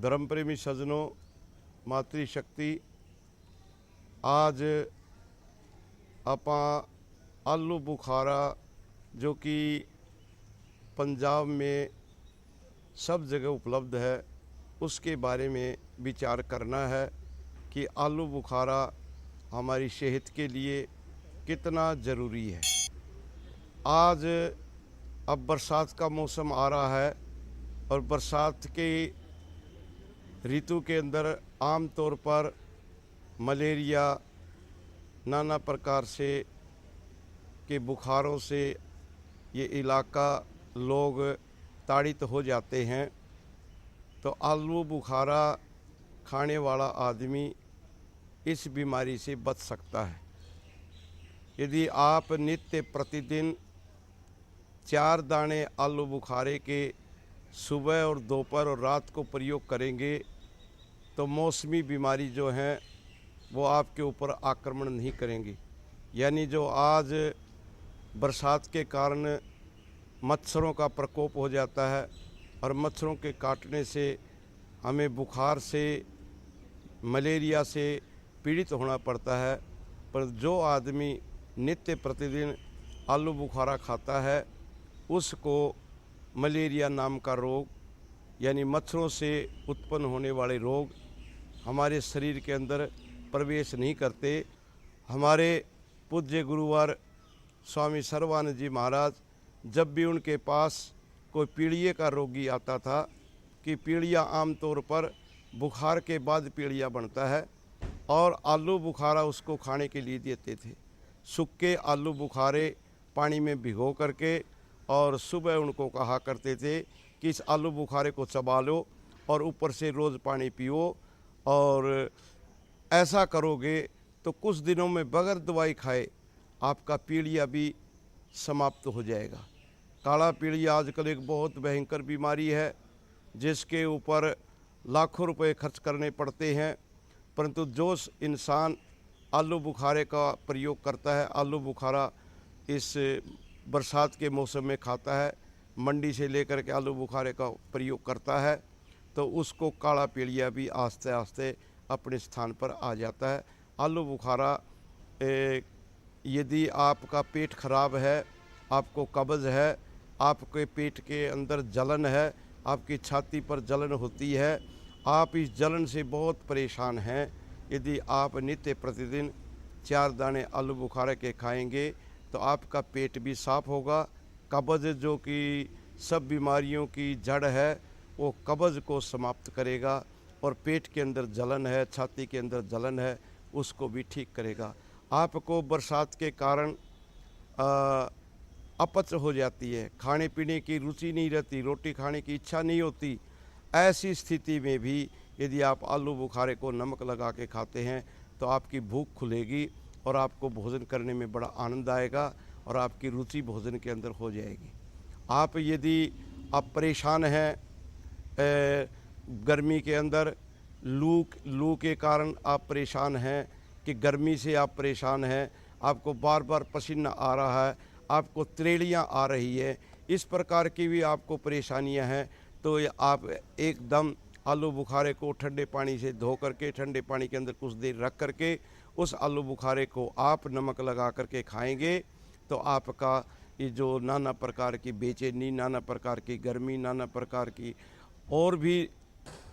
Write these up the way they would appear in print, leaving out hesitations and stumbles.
धर्म प्रेमी सज्जनों, मातृशक्ति आज ਆਪਾਂ आलू बुखारा जो कि पंजाब में सब जगह उपलब्ध है उसके बारे में विचार करना है कि आलू बुखारा हमारी सेहत के लिए कितना ज़रूरी है। आज अब बरसात का मौसम आ रहा है और बरसात के ऋतु के अंदर आम तौर पर मलेरिया, नाना प्रकार से के बुखारों से ये इलाका लोग ताड़ित हो जाते हैं। तो आलू बुखारा खाने वाला आदमी इस बीमारी से बच सकता है। यदि आप नित्य प्रतिदिन 4 दाने आलू बुखारे के सुबह और दोपहर और रात को प्रयोग करेंगे तो मौसमी बीमारी जो हैं वो आपके ऊपर आक्रमण नहीं करेंगी। यानी जो आज बरसात के कारण मच्छरों का प्रकोप हो जाता है और मच्छरों के काटने से हमें बुखार से, मलेरिया से पीड़ित होना पड़ता है, पर जो आदमी नित्य प्रतिदिन आलू बुखारा खाता है उसको मलेरिया नाम का रोग यानी मच्छरों से उत्पन्न होने वाले रोग हमारे शरीर के अंदर प्रवेश नहीं करते। हमारे पूज्य गुरुवर स्वामी सर्वानंद जी महाराज जब भी उनके पास कोई पीलिया का रोगी आता था कि पीलिया आमतौर पर बुखार के बाद पीलिया बनता है और आलू बुखारा उसको खाने के लिए देते थे। सूखे आलू बुखारे पानी में भिगो करके और सुबह उनको कहा करते थे कि इस आलू बुखारे को चबा लो और ऊपर से रोज़ पानी पियो और ऐसा करोगे तो कुछ दिनों में बगैर दवाई खाए आपका पीलिया भी समाप्त हो जाएगा। काला पीलिया आजकल एक बहुत भयंकर बीमारी है जिसके ऊपर लाखों रुपए खर्च करने पड़ते हैं, परंतु जो इंसान आलू बुखारे का प्रयोग करता है, आलू बुखारा इस बरसात के मौसम में खाता है, मंडी से लेकर के आलू बुखारे का प्रयोग करता है, तो उसको काला पीलिया भी आस्ते आस्ते अपने स्थान पर आ जाता है। आलू बुखारा यदि आपका पेट खराब है, आपको कब्ज़ है, आपके पेट के अंदर जलन है, आपकी छाती पर जलन होती है, आप इस जलन से बहुत परेशान हैं, यदि आप नित्य प्रतिदिन 4 दाने आलू बुखारे के खाएंगे तो आपका पेट भी साफ़ होगा। कब्ज़ जो कि सब बीमारियों की जड़ है वो कब्ज़ को समाप्त करेगा और पेट के अंदर जलन है, छाती के अंदर जलन है, उसको भी ठीक करेगा। आपको बरसात के कारण अपच हो जाती है, खाने पीने की रुचि नहीं रहती, रोटी खाने की इच्छा नहीं होती। ऐसी स्थिति में भी यदि आप आलू बुखारे को नमक लगा के खाते हैं तो आपकी भूख खुलेगी और आपको भोजन करने में बड़ा आनंद आएगा और आपकी रुचि भोजन के अंदर हो जाएगी। आप यदि आप परेशान हैं गर्मी के अंदर, लू के कारण आप परेशान हैं कि गर्मी से आप परेशान हैं, आपको बार बार पसीना आ रहा है, आपको त्रेलियाँ आ रही है, इस प्रकार की भी आपको परेशानियां हैं, तो आप एकदम आलू बुखारे को ठंडे पानी से धो करके ठंडे पानी के अंदर कुछ देर रख करके उस आलू बुखारे को आप नमक लगा करके खाएंगे तो आपका ये जो नाना प्रकार की बेचैनी, नाना प्रकार की गर्मी, नाना प्रकार की और भी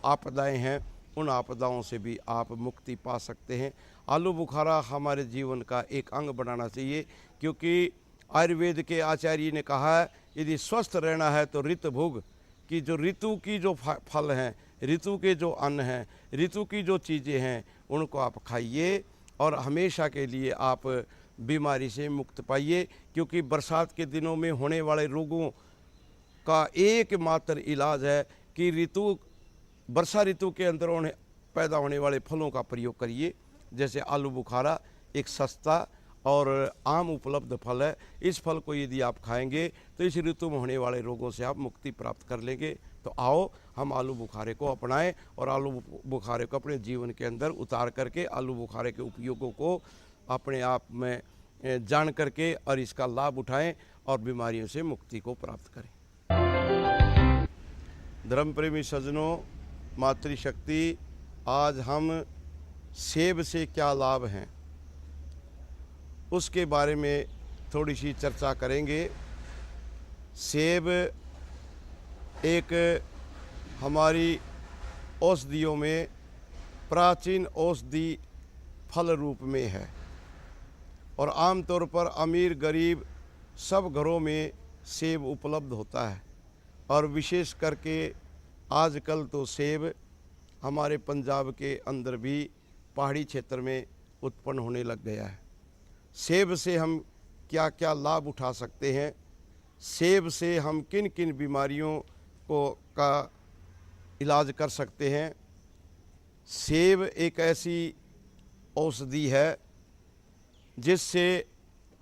आपदाएं हैं, उन आपदाओं से भी आप मुक्ति पा सकते हैं। आलू बुखारा हमारे जीवन का एक अंग बनाना चाहिए, क्योंकि आयुर्वेद के आचार्य ने कहा है यदि स्वस्थ रहना है तो ऋतु भोग कि जो ऋतु की जो फल हैं, ऋतु के जो अन्न हैं, ऋतु की जो चीज़ें हैं उनको आप खाइए और हमेशा के लिए आप बीमारी से मुक्त पाइए। क्योंकि बरसात के दिनों में होने वाले रोगों का एकमात्र इलाज है कि वर्षा ऋतु के अंदर पैदा होने वाले फलों का प्रयोग करिए। जैसे आलू बुखारा एक सस्ता और आम उपलब्ध फल है, इस फल को यदि आप खाएंगे तो इस ऋतु में होने वाले रोगों से आप मुक्ति प्राप्त कर लेंगे। तो आओ हम आलू बुखारे को अपनाएं और आलू बुखारे को अपने जीवन के अंदर उतार करके आलू बुखारे के उपयोगों को अपने आप में जान करके और इसका लाभ उठाएं और बीमारियों से मुक्ति को प्राप्त करें। धर्म प्रेमी सज्जनों, मातृशक्ति, आज हम सेब से क्या लाभ हैं उसके बारे में थोड़ी सी चर्चा करेंगे। सेब एक हमारी औषधियों में प्राचीन औषधि फल रूप में है और आमतौर पर अमीर गरीब सब घरों में सेब उपलब्ध होता है और विशेष करके आजकल तो सेब हमारे पंजाब के अंदर भी पहाड़ी क्षेत्र में उत्पन्न होने लग गया है। सेब से हम क्या क्या लाभ उठा सकते हैं, सेब से हम किन किन बीमारियों का इलाज कर सकते हैं। सेब एक ऐसी औषधि है जिससे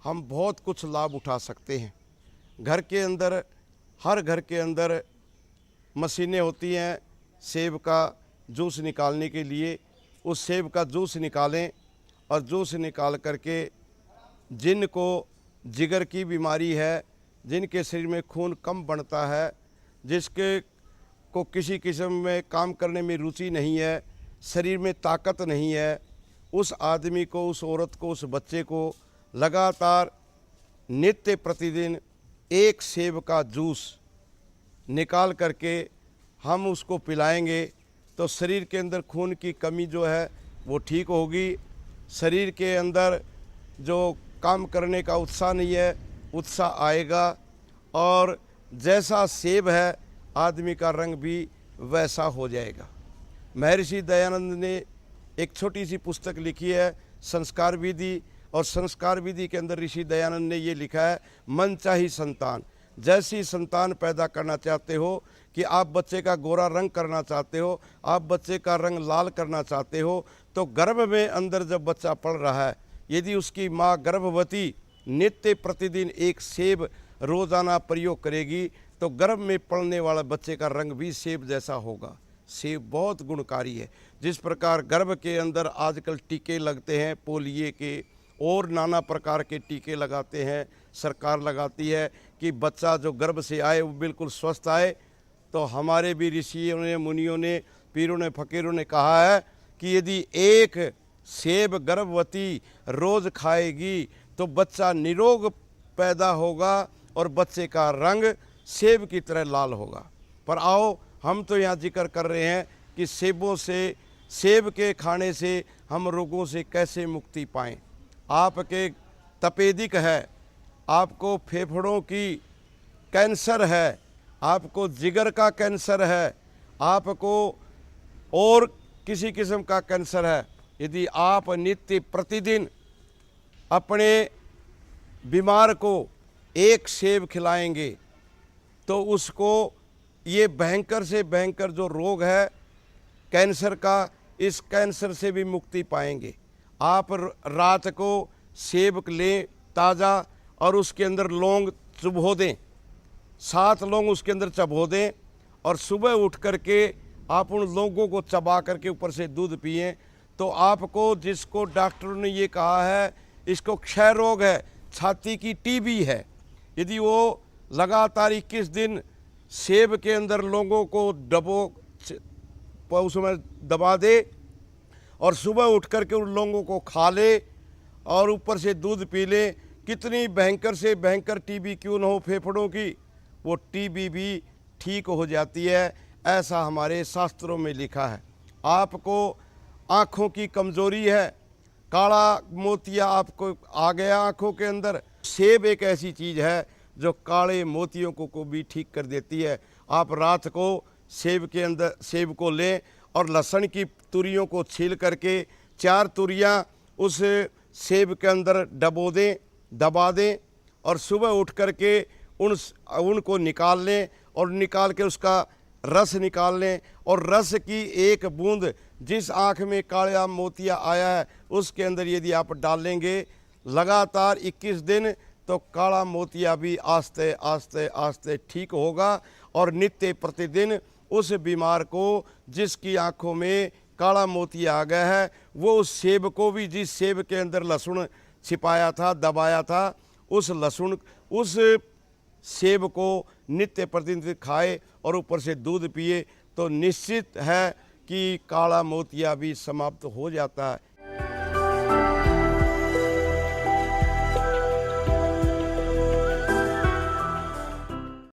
हम बहुत कुछ लाभ उठा सकते हैं। घर के अंदर, हर घर के अंदर मशीनें होती हैं सेब का जूस निकालने के लिए। उस सेब का जूस निकालें और जूस निकाल करके जिनको जिगर की बीमारी है, जिनके शरीर में खून कम बनता है, जिसके को किसी किस्म में काम करने में रुचि नहीं है, शरीर में ताकत नहीं है, उस आदमी को, उस औरत को, उस बच्चे को लगातार नित्य प्रतिदिन एक सेब का जूस निकाल करके हम उसको पिलाएंगे तो शरीर के अंदर खून की कमी जो है वो ठीक होगी। शरीर के अंदर जो काम करने का उत्साह नहीं है, उत्साह आएगा और जैसा सेब है आदमी का रंग भी वैसा हो जाएगा। महर्षि दयानंद ने एक छोटी सी पुस्तक लिखी है संस्कार विधि, और संस्कार विधि के अंदर ऋषि दयानंद ने ये लिखा है, मन चाही संतान। जैसी संतान पैदा करना चाहते हो कि आप बच्चे का गोरा रंग करना चाहते हो, आप बच्चे का रंग लाल करना चाहते हो, तो गर्भ में अंदर जब बच्चा पड़ रहा है, यदि उसकी माँ गर्भवती नित्य प्रतिदिन एक सेब रोज़ाना प्रयोग करेगी तो गर्भ में पड़ने वाला बच्चे का रंग भी सेब जैसा होगा। सेब बहुत गुणकारी है। जिस प्रकार गर्भ के अंदर आजकल टीके लगते हैं पोलियो के और नाना प्रकार के टीके लगाते हैं, सरकार लगाती है कि बच्चा जो गर्भ से आए वो बिल्कुल स्वस्थ आए। तो हमारे भी ऋषियों ने, मुनियों ने, पीरों ने, फकीरों ने कहा है कि यदि एक सेब गर्भवती रोज़ खाएगी तो बच्चा निरोग पैदा होगा और बच्चे का रंग सेब की तरह लाल होगा। पर आओ, हम तो यहाँ जिक्र कर रहे हैं कि सेबों से, सेब के खाने से हम रोगों से कैसे मुक्ति पाएं। आपके तपेदिक है, आपको फेफड़ों की कैंसर है, आपको जिगर का कैंसर है, आपको और किसी किस्म का कैंसर है, यदि आप नित्य प्रतिदिन अपने बीमार को एक सेब खिलाएंगे तो उसको ये भयंकर से भयंकर जो रोग है कैंसर का, इस कैंसर से भी मुक्ति पाएंगे। आप रात को सेब लें ताज़ा और उसके अंदर लौंग चुभो दें, 7 लौंग उसके अंदर चबो दें और सुबह उठ करके आप उन लौंगों को चबा करके ऊपर से दूध पिएं तो आपको, जिसको डॉक्टरों ने ये कहा है इसको क्षय रोग है, छाती की टीबी है, यदि वो लगातार 21 दिन सेब के अंदर लौंगों को उसमें दबा दे और सुबह उठ करके उन लौंगों को खा ले और ऊपर से दूध पी ले, कितनी भयंकर से भयंकर टीबी क्यों न हो फेफड़ों की, वो टीबी भी ठीक हो जाती है। ऐसा हमारे शास्त्रों में लिखा है। आपको आँखों की कमज़ोरी है, काला मोतिया आपको आ गया आँखों के अंदर, सेब एक ऐसी चीज़ है जो काले मोतियों को भी ठीक कर देती है। आप रात को सेब के अंदर सेब को लें और लहसुन की तुरियों को छील करके 4 तुरियां उस सेब के अंदर डबो दें, दबा दें और सुबह उठ करके उनको निकाल लें और निकाल के उसका रस निकाल लें और रस की एक बूंद जिस आँख में काला मोतिया आया है उसके अंदर यदि आप डालेंगे लगातार 21 दिन, तो काला मोतिया भी आस्ते आस्ते आस्ते ठीक होगा और नित्य प्रतिदिन उस बीमार को जिसकी आंखों में काला मोतिया आ गया है वो उस सेब को भी, जिस सेब के अंदर लहसुन छिपाया था, दबाया था, उस सेब को नित्य प्रतिदिन खाए और ऊपर से दूध पिए तो निश्चित है कि काला मोतिया भी समाप्त हो जाता है।